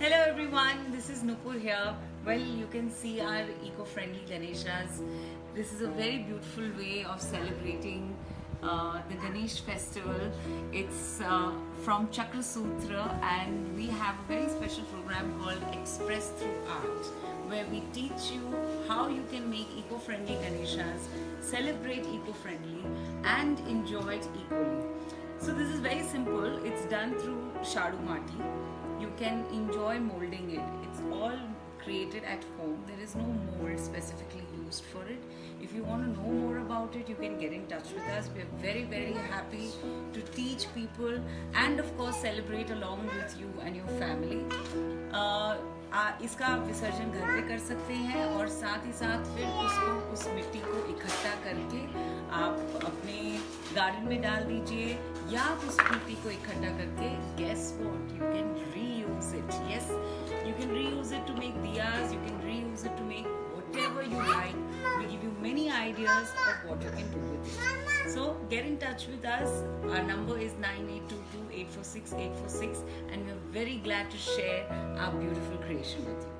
Hello everyone, this is Nupur here. Well, you can see our eco-friendly Ganeshas. This is a very beautiful way of celebrating the Ganesh festival. It's from Chakra Sutra, and we have a very special program called Express Through Art, where we teach you how you can make eco-friendly Ganeshas, celebrate eco-friendly and enjoy it equally. So this is very simple. It's done through Shadu Mati. You can enjoy molding it. It's all created at home. There is no mold specifically used for it. If you want to know more about it, you can get in touch with us. We are very happy to teach people and of course celebrate along with you and your family. इसका आप विसर्जन घर पे कर सकते हैं और साथ ही साथ फिर उसको उस मिट्टी को इकट्ठा करके आप अपने गार्डन में डाल दीजिए या आप उस मिट्टी को इकट्ठा करके guess what, you can reuse it. Yes, you can reuse it to make diyas, you can reuse it to make whatever you like. We give you many ideas of what you can do with it. So get in touch with us. Our number is 9822 846 846 and we're very glad to share our beautiful creation with you.